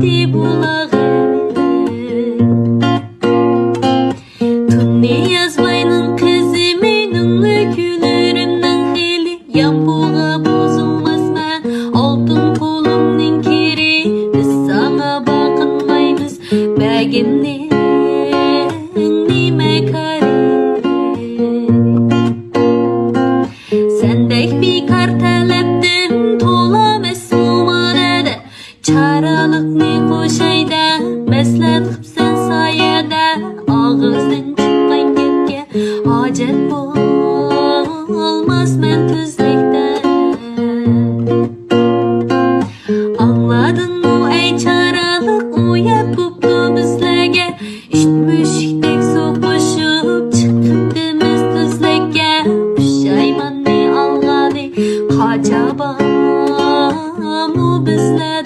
ketdi bulağı. Tunni yazmayның kızı menіңлі күлерімнің хели. Ямбуға bozulmazman altın kolumның kiri. Biz sana bakınmayız bəgimnin nime kari. Sendek bir kar taleptim tolam esmumanada. Çaralıkni koşayda meslet kıpsan sayada. Ağızdan çıkan gepke hacet olmaz men tüzlükte. Anladın mı ey çaralık uyap kuptu bizlerge. İştmüşüktek soğuşup çıkıptımız tüzlükge. Pişaymanni alğalı kacaba mu bizler.